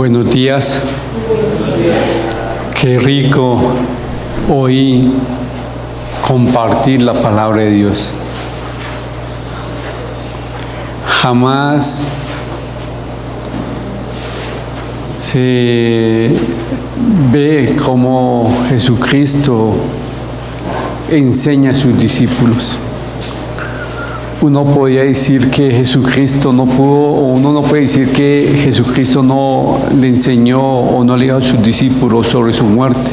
Buenos días. Qué rico hoy compartir la palabra de Dios. Jamás se ve cómo Jesucristo enseña a sus discípulos. Uno podría decir que Jesucristo no pudo, o uno no puede decir que Jesucristo no le enseñó o no le dijo a sus discípulos sobre su muerte.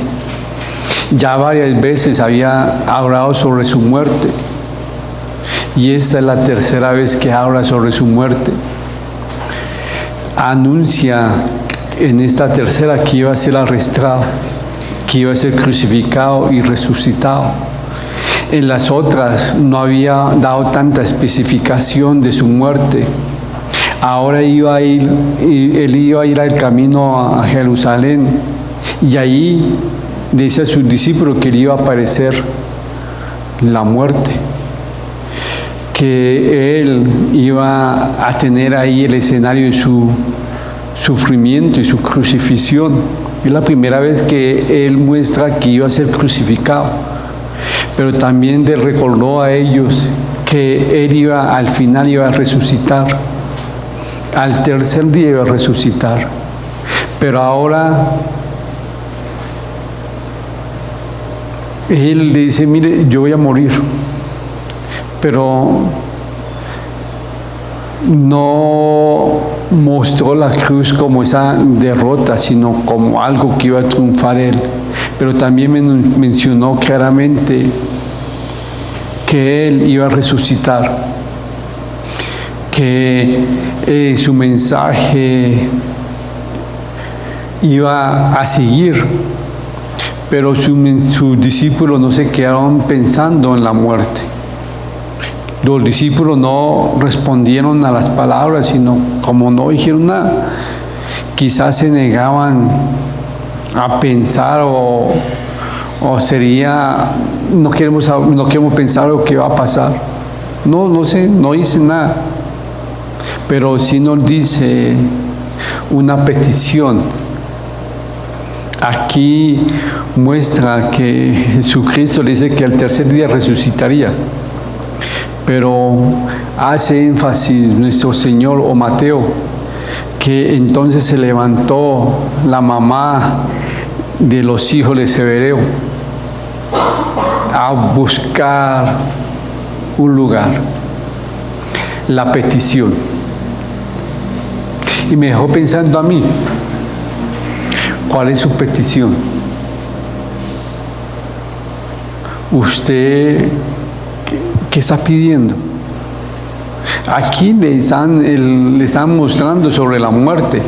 Ya varias veces había hablado sobre su muerte, y esta es la tercera vez que habla sobre su muerte. Anuncia en esta tercera que iba a ser arrestado, que iba a ser crucificado y resucitado. En las otras no había dado tanta especificación de su muerte. Ahora él iba a ir al camino a Jerusalén, y ahí dice a sus discípulos que le iba a aparecer la muerte, que él iba a tener ahí el escenario de su sufrimiento y su crucifixión. Es la primera vez que él muestra que iba a ser crucificado. Pero también le recordó a ellos que él al final iba a resucitar, al tercer día iba a resucitar. Pero ahora él dice: mire, yo voy a morir, pero no mostró la cruz como esa derrota, sino como algo que iba a triunfar él. Pero también mencionó claramente que él iba a resucitar, que su mensaje iba a seguir, pero sus discípulos no se quedaron pensando en la muerte. Los discípulos no respondieron a las palabras, sino como no dijeron nada, quizás se negaban a pensar o sería, no queremos pensar lo que va a pasar. No sé, no dice nada, pero sí nos dice una petición. Aquí muestra que Jesucristo le dice que al tercer día resucitaría, pero hace énfasis nuestro Señor, o Mateo, que entonces se levantó la mamá de los hijos de Zebedeo a buscar un lugar, la petición. Y me dejó pensando a mí, ¿cuál es su petición? ¿Usted qué está pidiendo? Aquí le están mostrando sobre la muerte.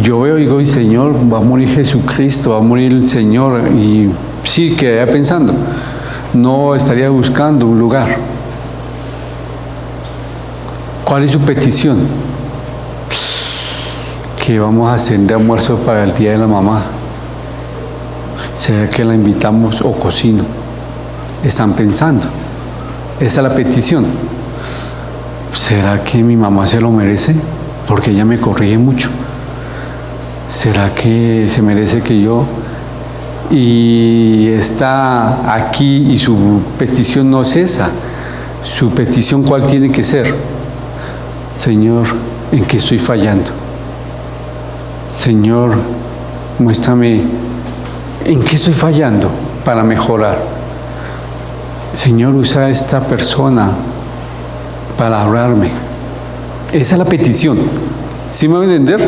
Yo veo y digo: Señor, va a morir Jesucristo, va a morir el Señor. Y sí, quedé pensando, no estaría buscando un lugar. ¿Cuál es su petición? Que vamos a hacer de almuerzo para el día de la mamá. ¿Será que la invitamos o cocino? Están pensando. Esa es la petición. ¿Será que mi mamá se lo merece? Porque ella me corrige mucho. ¿Será que se merece que yo? Y está aquí, y su petición no es esa. Su petición, ¿cuál tiene que ser? Señor, ¿en qué estoy fallando? Señor, muéstrame en qué estoy fallando para mejorar. Señor, usa a esta persona para hablarme. Esa es la petición. ¿Sí me va a entender?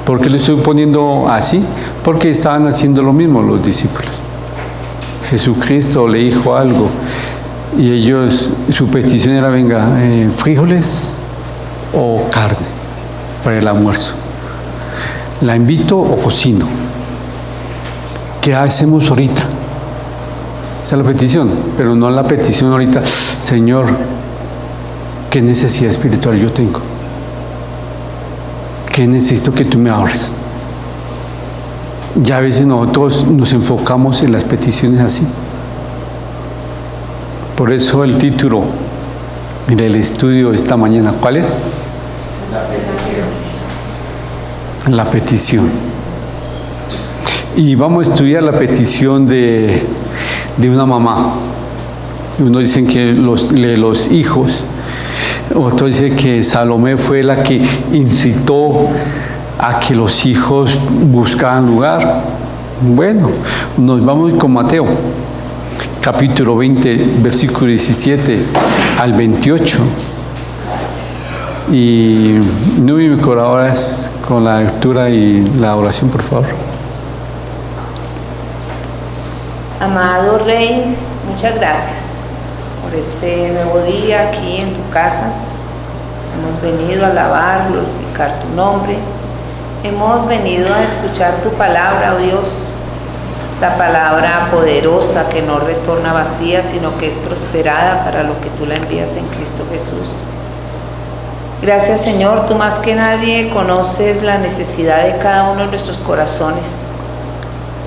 ¿Por qué lo estoy poniendo así? Porque estaban haciendo lo mismo los discípulos. Jesucristo le dijo algo y ellos, su petición era: venga, frijoles o carne para el almuerzo. ¿La invito o cocino? ¿Qué hacemos ahorita? Esa es la petición, pero no la petición ahorita: Señor, ¿qué necesidad espiritual yo tengo? ¿Qué necesito que tú me hables? Ya a veces nosotros nos enfocamos en las peticiones así. Por eso el título del estudio esta mañana, ¿cuál es? la petición. Y vamos a estudiar la petición de una mamá. Uno dice que los hijos, otro dice que Salomé fue la que incitó a que los hijos buscaran lugar. Bueno, nos vamos con Mateo, capítulo 20, versículo 17 al 28. Y no me colaboras con la lectura y la oración, por favor. Amado Rey, muchas gracias por este nuevo día aquí en tu casa. Hemos venido a alabar, glorificar tu nombre. Hemos venido a escuchar tu palabra, oh Dios. Esta palabra poderosa que no retorna vacía, sino que es prosperada para lo que tú la envías en Cristo Jesús. Gracias, Señor, tú más que nadie conoces la necesidad de cada uno de nuestros corazones.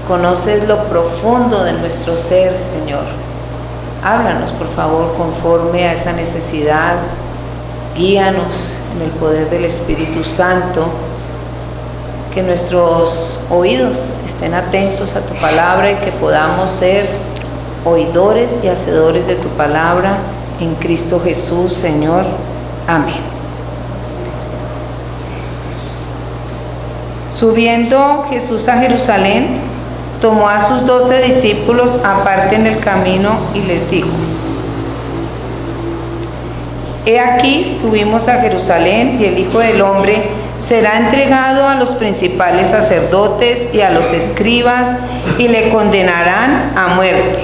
Conoces lo profundo de nuestro ser, Señor. Háblanos, por favor, conforme a esa necesidad. Guíanos en el poder del Espíritu Santo. Que nuestros oídos estén atentos a tu palabra y que podamos ser oidores y hacedores de tu palabra en Cristo Jesús, Señor. Amén. Subiendo Jesús a Jerusalén, tomó a sus 12 discípulos aparte en el camino y les dijo: He aquí, subimos a Jerusalén, y el Hijo del Hombre será entregado a los principales sacerdotes y a los escribas, y le condenarán a muerte,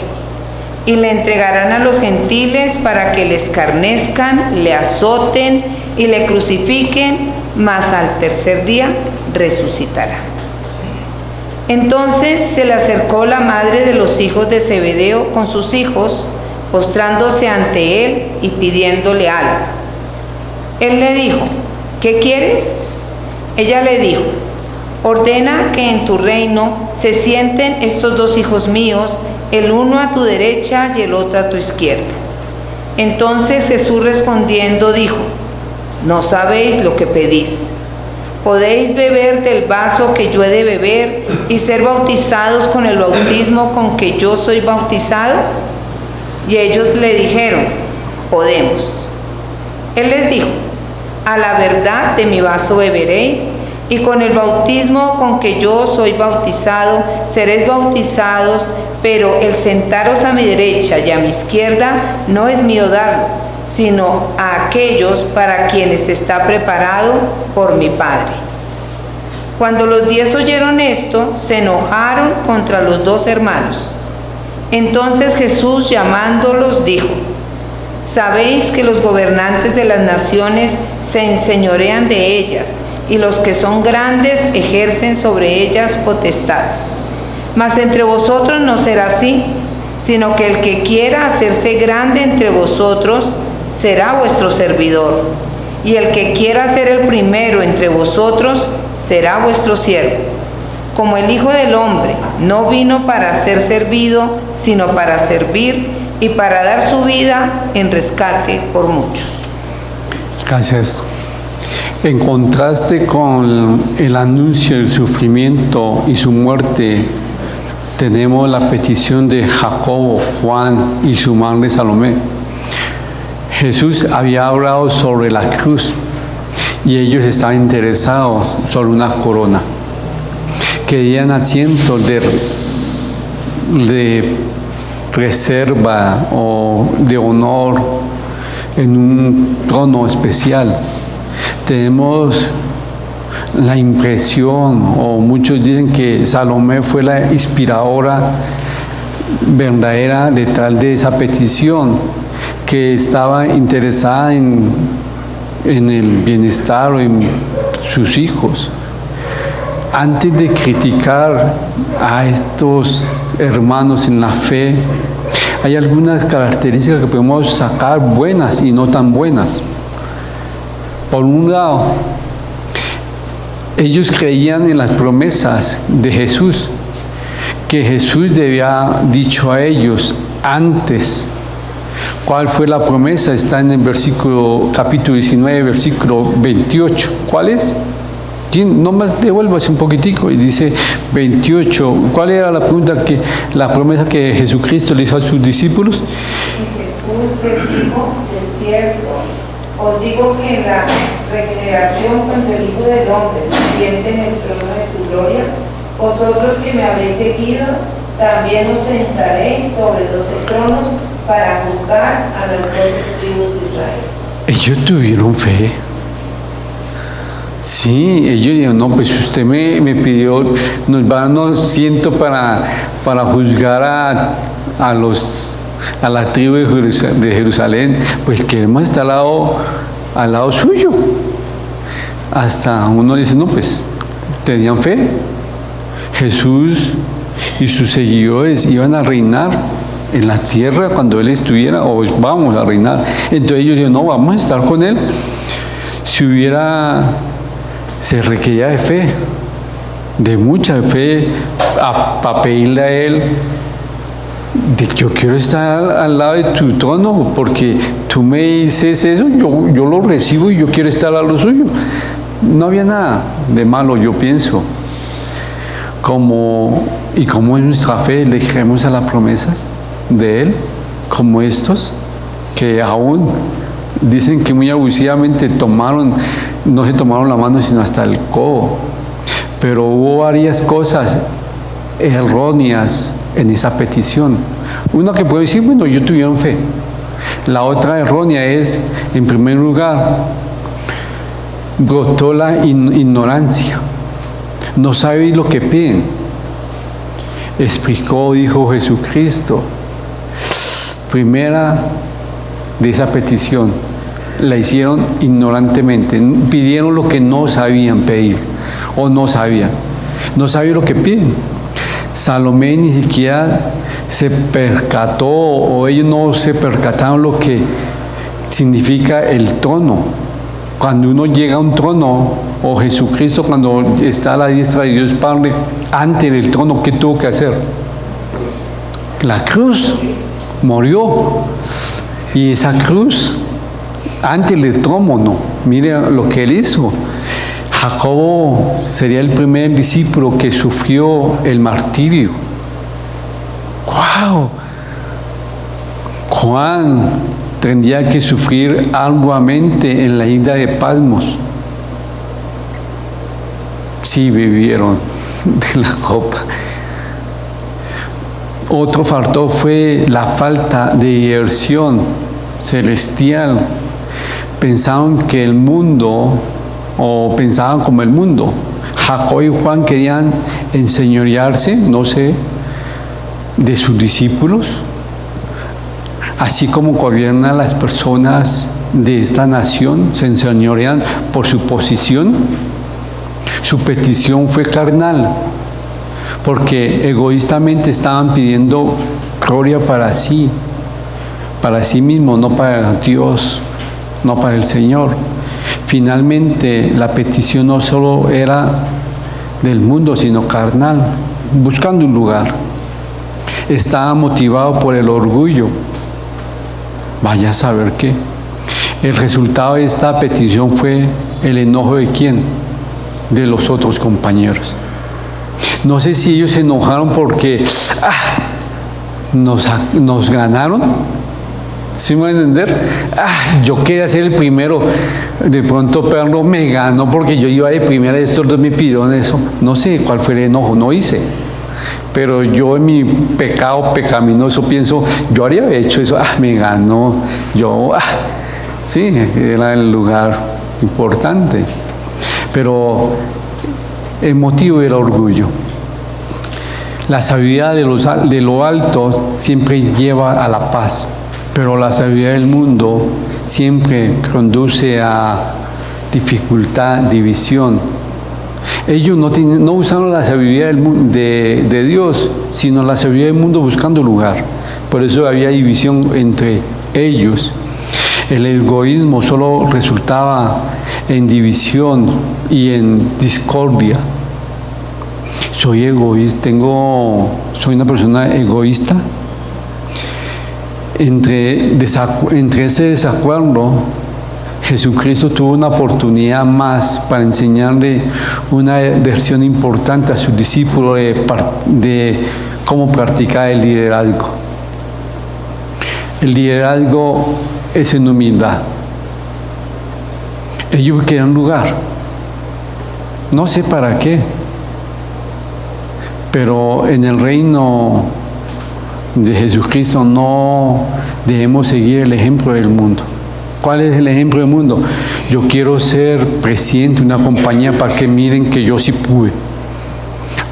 y le entregarán a los gentiles para que le escarnezcan, le azoten y le crucifiquen, mas al tercer día resucitará. Entonces se le acercó la madre de los hijos de Zebedeo con sus hijos, postrándose ante él y pidiéndole algo. Él le dijo: ¿qué quieres? Ella le dijo: ordena que en tu reino se sienten estos 2 hijos míos, el uno a tu derecha y el otro a tu izquierda. Entonces Jesús respondiendo dijo: no sabéis lo que pedís. ¿Podéis beber del vaso que yo he de beber y ser bautizados con el bautismo con que yo soy bautizado? Y ellos le dijeron: podemos. Él les dijo: a la verdad de mi vaso beberéis, y con el bautismo con que yo soy bautizado seréis bautizados, pero el sentaros a mi derecha y a mi izquierda no es mío darlo, sino a aquellos para quienes está preparado por mi Padre. Cuando los 10 oyeron esto, se enojaron contra los 2 hermanos. Entonces Jesús, llamándolos, dijo: sabéis que los gobernantes de las naciones se enseñorean de ellas, y los que son grandes ejercen sobre ellas potestad. Mas entre vosotros no será así, sino que el que quiera hacerse grande entre vosotros será vuestro servidor, y el que quiera ser el primero entre vosotros será vuestro siervo. Como el Hijo del Hombre no vino para ser servido, sino para servir y para dar su vida en rescate por muchos. Gracias. En contraste con el anuncio del sufrimiento y su muerte, tenemos la petición de Jacobo, Juan y su madre Salomé. Jesús había hablado sobre la cruz y ellos estaban interesados sobre una corona. Querían asientos de reserva o de honor en un trono especial. Tenemos la impresión, o muchos dicen que Salomé fue la inspiradora verdadera detrás de esa petición, que estaba interesada en el bienestar o en sus hijos. Antes de criticar a estos hermanos en la fe, hay algunas características que podemos sacar buenas y no tan buenas. Por un lado, ellos creían en las promesas de Jesús, que Jesús le había dicho a ellos antes. ¿Cuál fue la promesa? Está en el capítulo 19, versículo 28. ¿Cuál es? Nomás devuélvase un poquitico. Y dice 28. ¿Cuál era la promesa que Jesucristo le hizo a sus discípulos? Y Jesús les dijo, de cierto, os digo que en la regeneración, cuando el Hijo del Hombre se siente en el trono de su gloria, vosotros que me habéis seguido, también os sentaréis sobre 12 tronos para juzgar a las 12 tribus de Israel. Ellos tuvieron fe. Sí, ellos dijeron, no, pues usted me pidió, nos va a darnos ciento para juzgar a la tribu de Jerusalén, pues queremos estar al lado suyo. Hasta uno dice, no, pues tenían fe. Jesús y sus seguidores iban a reinar en la tierra cuando Él estuviera, o vamos a reinar. Entonces ellos dijeron, no, vamos a estar con Él. Se requería de fe, de mucha fe, para pedirle a Él, yo quiero estar al lado de tu trono, porque tú me dices eso, yo lo recibo y yo quiero estar al lado suyo. No había nada de malo, yo pienso. Como es nuestra fe, le creemos a las promesas de Él, como estos, que aún dicen que muy abusivamente no se tomaron la mano, sino hasta el codo. Pero hubo varias cosas erróneas en esa petición. Una que puede decir, bueno, ellos tuvieron fe. La otra errónea es, en primer lugar, brotó la ignorancia. No saben lo que piden. Dijo Jesucristo, primera de esa petición, la hicieron ignorantemente, pidieron lo que no sabían pedir, o no sabían lo que piden. Salomé ni siquiera se percató, o ellos no se percataron lo que significa el trono. Cuando uno llega a un trono, o Jesucristo cuando está a la diestra de Dios Padre, ante del trono, ¿qué tuvo que hacer? La cruz, murió. Y esa cruz, ante del trono, mire lo que él hizo. Jacobo sería el primer discípulo que sufrió el martirio. ¡Wow! Juan tendría que sufrir arduamente en la isla de Patmos. Sí, bebieron de la copa. Otro factor fue la falta de diversión celestial. Pensaban que el mundo, o pensaban como el mundo. Jacob y Juan querían enseñorearse, no sé, de sus discípulos, así como gobiernan las personas de esta nación, se enseñorean por su posición. Su petición fue carnal, porque egoístamente estaban pidiendo gloria para sí mismo, no para Dios, no para el Señor. Finalmente, la petición no solo era del mundo, sino carnal, buscando un lugar. Estaba motivado por el orgullo. Vaya a saber qué. El resultado de esta petición fue el enojo de ¿quién? De los otros compañeros. No sé si ellos se enojaron porque nos ganaron. ¿Sí me van a entender? Yo quería ser el primero. De pronto Pedro me ganó porque yo iba de primera y estos dos me pidieron eso. No sé cuál fue el enojo, no hice. Pero yo en mi pecado pecaminoso pienso, yo habría hecho eso. Me ganó. Sí, era el lugar importante. Pero el motivo era orgullo. La sabiduría de lo alto siempre lleva a la paz, pero la sabiduría del mundo siempre conduce a dificultad, división. Ellos no usaron la sabiduría de Dios, sino la sabiduría del mundo buscando lugar. Por eso había división entre ellos. El egoísmo solo resultaba en división y en discordia. Soy egoísta, soy una persona egoísta. Entre ese desacuerdo, Jesucristo tuvo una oportunidad más para enseñarle una versión importante a sus discípulos de cómo practicar el liderazgo. El liderazgo es en humildad. Ellos querían lugar. No sé para qué, pero en el reino de Jesucristo no debemos seguir el ejemplo del mundo. ¿Cuál es el ejemplo del mundo? Yo quiero ser presidente de una compañía para que miren que yo sí pude.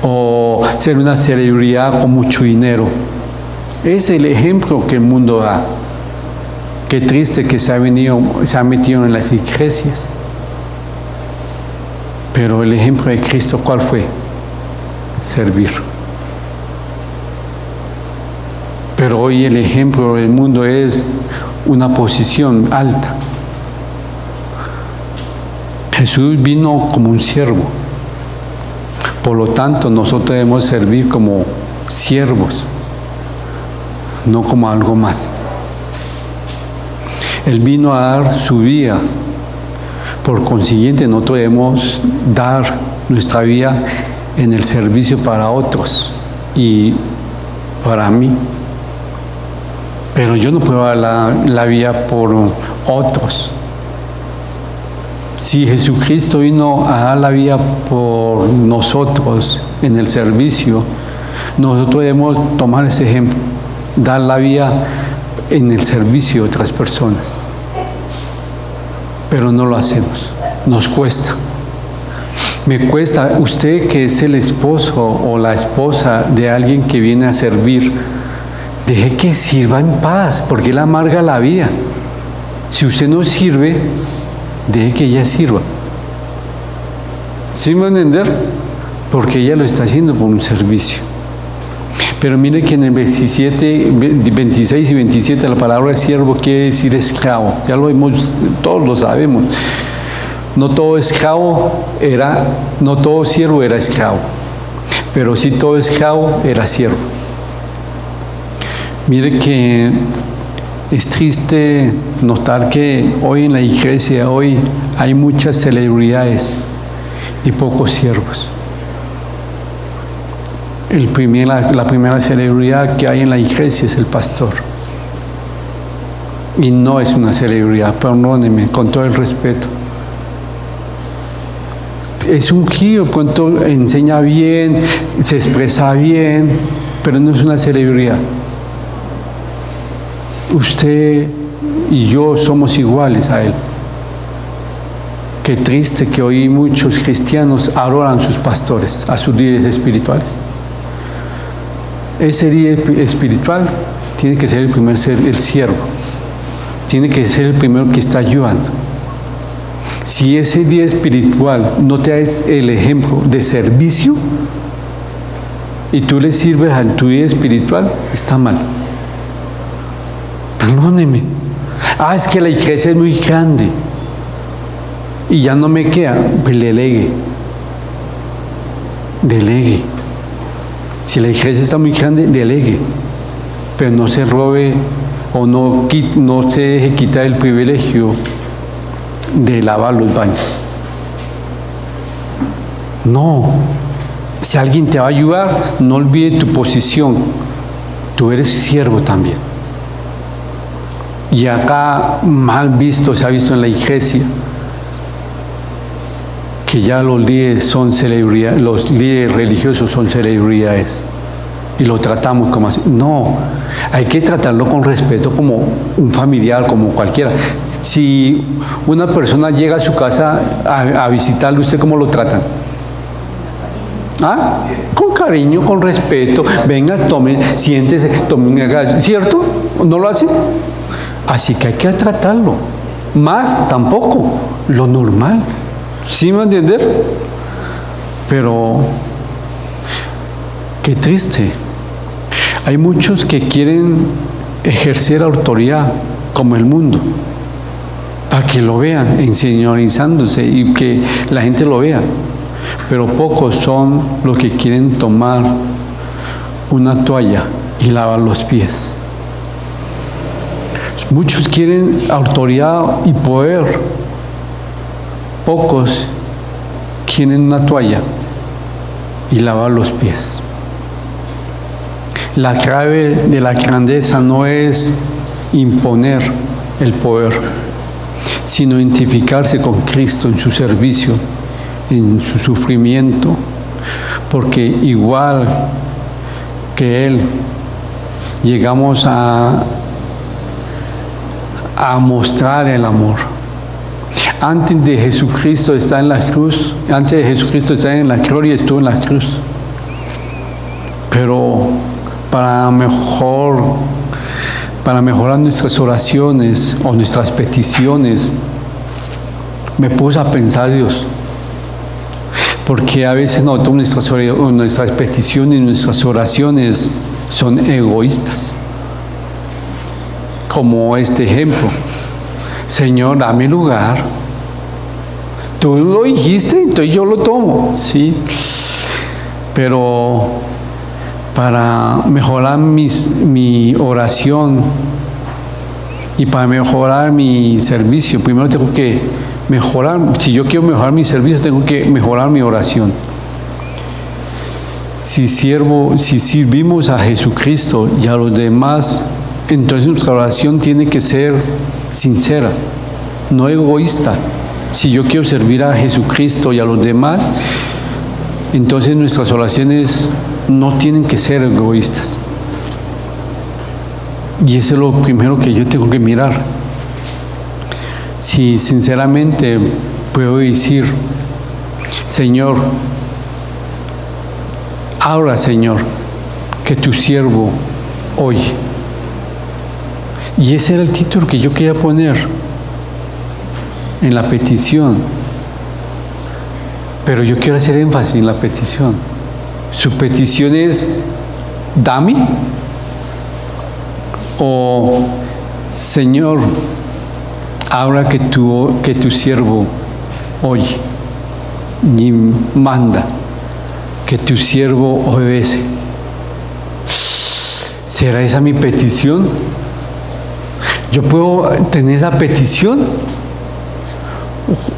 O ser una celebridad con mucho dinero. Es el ejemplo que el mundo da. Qué triste que se ha metido en las iglesias. Pero el ejemplo de Cristo, ¿cuál fue? Servir. Pero hoy el ejemplo del mundo es una posición alta. Jesús vino como un siervo. Por lo tanto, nosotros debemos servir como siervos, no como algo más. Él vino a dar su vida. Por consiguiente, nosotros debemos dar nuestra vida en el servicio para otros y para mí. Pero yo no puedo dar la vida por otros. Si Jesucristo vino a dar la vida por nosotros en el servicio, nosotros debemos tomar ese ejemplo, dar la vida en el servicio de otras personas. Pero no lo hacemos, nos cuesta. Me cuesta, usted que es el esposo o la esposa de alguien que viene a servir, deje que sirva en paz, porque él amarga la vida. Si usted no sirve, deje que ella sirva. ¿Sí me va a entender? Porque ella lo está haciendo por un servicio. Pero mire que en el 26 y 27 la palabra siervo quiere decir esclavo. Ya lo vimos, todos lo sabemos. No todo siervo era esclavo, pero sí todo esclavo era siervo. Mire que es triste notar que hoy en la iglesia, hoy hay muchas celebridades y pocos siervos. La primera celebridad que hay en la iglesia es el pastor. Y no es una celebridad, perdónenme, con todo el respeto. Es un giro, enseña bien, se expresa bien, pero no es una celebridad. Usted y yo somos iguales a él. Qué triste que hoy muchos cristianos adoran a sus pastores, a sus líderes espirituales. Ese líder espiritual tiene que ser el siervo. Tiene que ser el primero que está ayudando. Si ese líder espiritual no te da el ejemplo de servicio y tú le sirves a tu líder espiritual, está mal. Perdóneme. Es que la iglesia es muy grande y ya no me queda. Pues delegue. Si la iglesia está muy grande, delegue. Pero no se robe o no se deje quitar el privilegio de lavar los baños. No. Si alguien te va a ayudar, no olvide tu posición. Tú eres siervo también. Y acá mal visto, se ha visto en la iglesia, que ya los líderes son celebridades, los líderes religiosos son celebridades y lo tratamos como así. No, hay que tratarlo con respeto como un familiar, como cualquiera. Si una persona llega a su casa a visitarle, ¿usted cómo lo tratan? Con cariño, con respeto. Venga, tome, siéntese, tome un agacho, ¿cierto? ¿No lo hace? Así que hay que tratarlo. Más tampoco, lo normal. ¿Sí me va a entender? Pero qué triste. Hay muchos que quieren ejercer autoridad como el mundo, para que lo vean, enseñorizándose y que la gente lo vea. Pero pocos son los que quieren tomar una toalla y lavar los pies. Muchos quieren autoridad y poder, pocos tienen una toalla y lavar los pies. La clave de la grandeza no es imponer el poder, sino identificarse con Cristo en su servicio, en su sufrimiento, porque igual que Él, llegamos a mostrar el amor. Antes de Jesucristo está en la cruz, antes de Jesucristo está en la gloria, estuvo en la cruz. Pero para mejorar nuestras oraciones o nuestras peticiones, me puse a pensar, Dios, porque a veces nuestras peticiones, nuestras oraciones son egoístas. Como este ejemplo: Señor, dame lugar. Tú lo dijiste, entonces yo lo tomo, ¿sí? Pero para mejorar mi oración y para mejorar mi servicio, primero tengo que mejorar. Si yo quiero mejorar mi servicio, tengo que mejorar mi oración. Si servimos a Jesucristo y a los demás, entonces nuestra oración tiene que ser sincera, no egoísta. Si yo quiero servir a Jesucristo y a los demás, entonces nuestras oraciones no tienen que ser egoístas. Y eso es lo primero que yo tengo que mirar. Si sinceramente puedo decir: Señor, ahora, Señor, que tu siervo oye. Y ese era el título que yo quería poner en la petición. Pero yo quiero hacer énfasis en la petición. Su petición es: dame, o Señor, ahora que tu siervo oye y manda, que tu siervo obedece. ¿Será esa mi petición? ¿Yo puedo tener esa petición?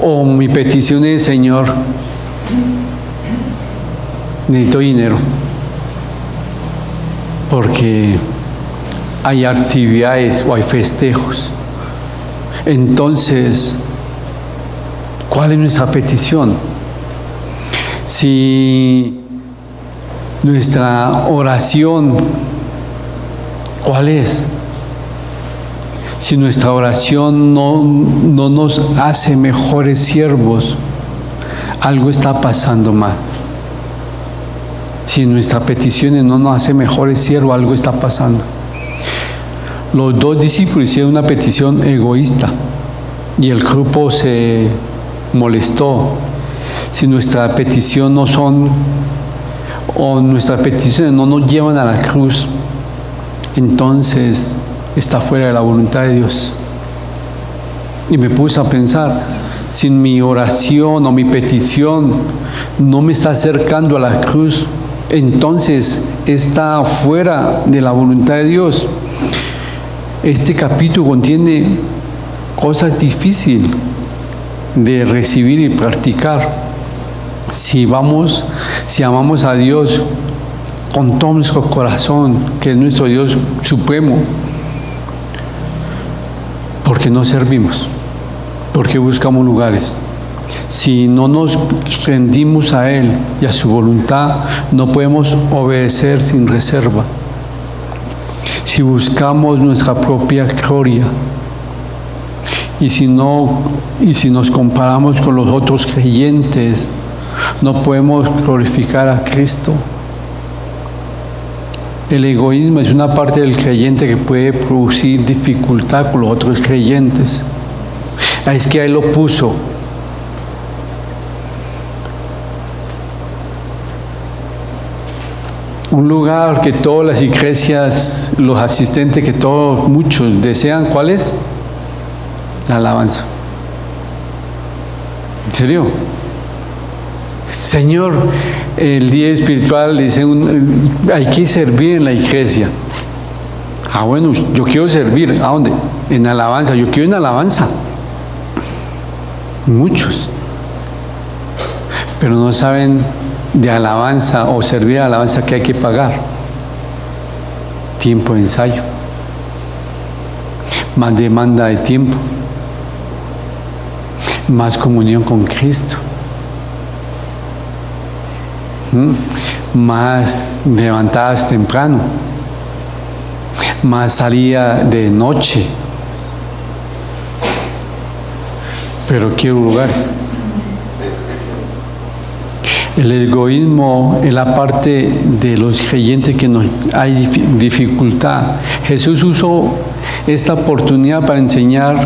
¿O mi petición es: Señor, necesito dinero porque hay actividades o hay festejos? Entonces, ¿cuál es nuestra petición? Si nuestra oración, ¿cuál es? Si nuestra oración no nos hace mejores siervos, algo está pasando mal. Si nuestra petición no nos hace mejores siervos, algo está pasando. Los dos discípulos hicieron una petición egoísta y el grupo se molestó. Si nuestra petición no son, o nuestras peticiones no nos llevan a la cruz, entonces está fuera de la voluntad de Dios. Y me puse a pensar: si mi oración o mi petición no me está acercando a la cruz, entonces está fuera de la voluntad de Dios. Este capítulo contiene cosas difíciles de recibir y practicar. Si amamos a Dios con todo nuestro corazón, que es nuestro Dios supremo, ¿por qué no servimos? ¿Por qué buscamos lugares? Si no nos rendimos a Él y a su voluntad, no podemos obedecer sin reserva. Si buscamos nuestra propia gloria, y si nos comparamos con los otros creyentes, no podemos glorificar a Cristo. El egoísmo es una parte del creyente que puede producir dificultad con los otros creyentes. Es que ahí lo puso. Un lugar que todas las iglesias, los asistentes, que muchos desean, ¿cuál es? La alabanza. ¿En serio? Señor, el día espiritual dicen, hay que servir en la iglesia. Ah, bueno, yo quiero servir. ¿A dónde? En alabanza. Yo quiero en alabanza. Muchos. pero no saben de alabanza o servir de alabanza que hay que pagar. Tiempo de ensayo, más demanda de tiempo, más comunión con Cristo, más levantadas temprano, más salida de noche. Pero quiero lugares. El egoísmo es la parte de los creyentes que nos hay dificultad. Jesús usó esta oportunidad para enseñar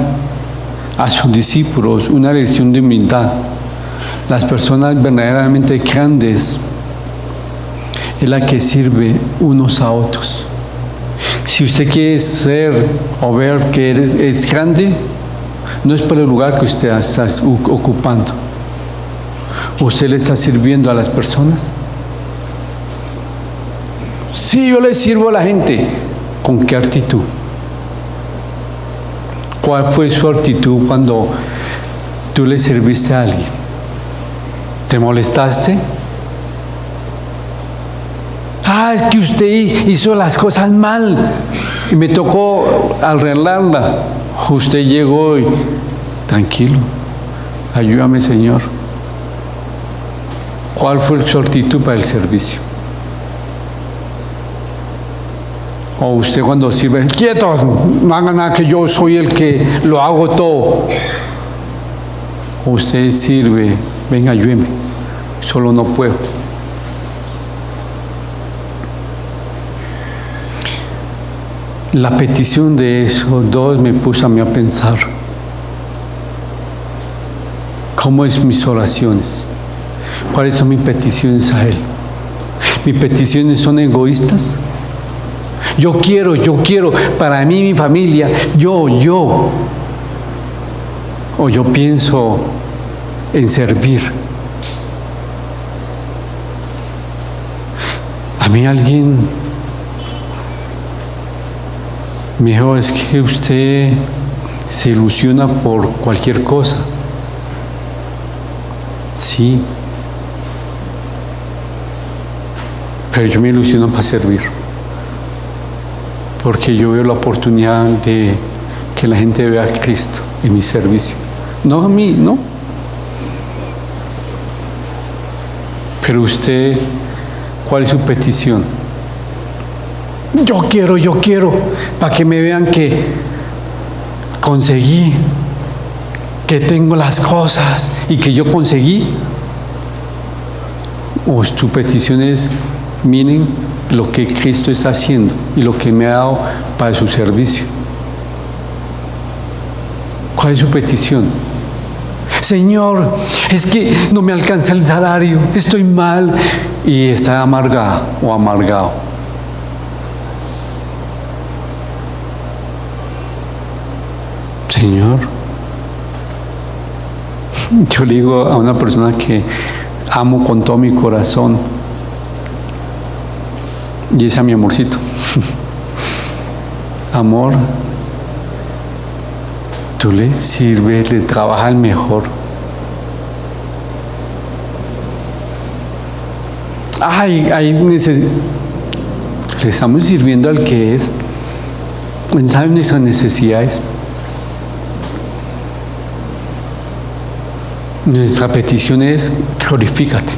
a sus discípulos una lección de humildad. Las personas verdaderamente grandes es la que sirve unos a otros. Si usted quiere ser o ver que es grande, no es por el lugar que usted está ocupando. ¿Usted le está sirviendo a las personas? Sí, yo le sirvo a la gente. ¿Con qué actitud? ¿Cuál fue su actitud cuando tú le serviste a alguien? ¿Te molestaste? Ah, es que usted hizo las cosas mal y me tocó arreglarla. Usted llegó y tranquilo, ayúdame, Señor. ¿Cuál fue su actitud para el servicio? O usted cuando sirve, quieto, no haga nada que yo soy el que lo hago todo. O usted sirve, venga, ayúdeme, solo no puedo. La petición de esos dos me puso a mí a pensar, ¿cómo es mis oraciones? ¿Cuáles son mis peticiones a Él? ¿Mis peticiones son egoístas? Yo quiero, para mí, mi familia, yo. O yo pienso en servir. A mí alguien me dijo, es que usted se ilusiona por cualquier cosa. Sí. Pero yo me ilusiono para servir. Porque yo veo la oportunidad de que la gente vea a Cristo en mi servicio. No a mí, no. Pero usted, ¿cuál es su petición? Yo quiero, para que me vean que conseguí, que tengo las cosas y que yo conseguí. O su petición es, miren lo que Cristo está haciendo y lo que me ha dado para su servicio. ¿Cuál es su petición? Señor, es que no me alcanza el salario, estoy mal, y está amargada o amargado. Señor, yo le digo a una persona que amo con todo mi corazón, y ese es mi amorcito. Amor, tú le sirves, le trabajas al mejor. Le estamos sirviendo al que es, sabe nuestras necesidades. Nuestra petición es, glorifícate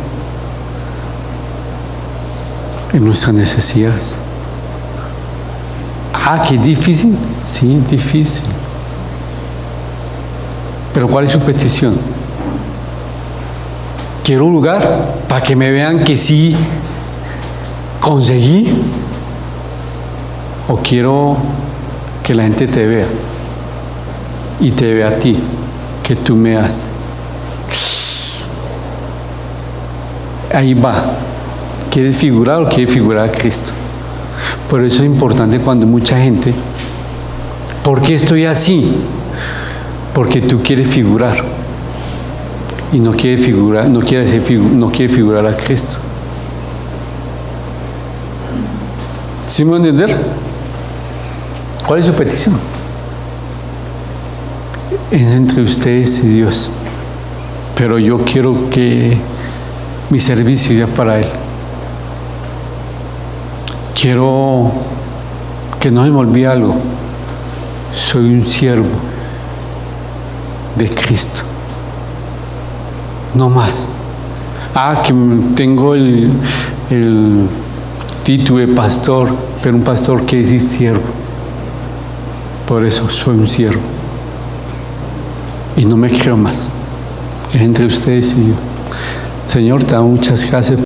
en nuestras necesidades. Qué difícil. Sí, difícil. Pero ¿cuál es su petición? Quiero un lugar para que me vean que sí conseguí, o quiero que la gente te vea y te vea a ti, que tú me das. Ahí va. ¿Quieres figurar o quieres figurar a Cristo? Por eso es importante cuando mucha gente, ¿por qué estoy así? Porque tú quieres figurar y no quieres figurar, no quieres figurar a Cristo. ¿Sí me van a entender? ¿Cuál es su petición? Es entre ustedes y Dios. Pero yo quiero que mi servicio ya para Él. Quiero que no se me olvide algo. Soy un siervo de Cristo. No más. Que tengo el título de pastor, pero un pastor quiere decir siervo. Por eso soy un siervo. Y no me creo más. Es entre ustedes y yo. Señor, te damos muchas gracias.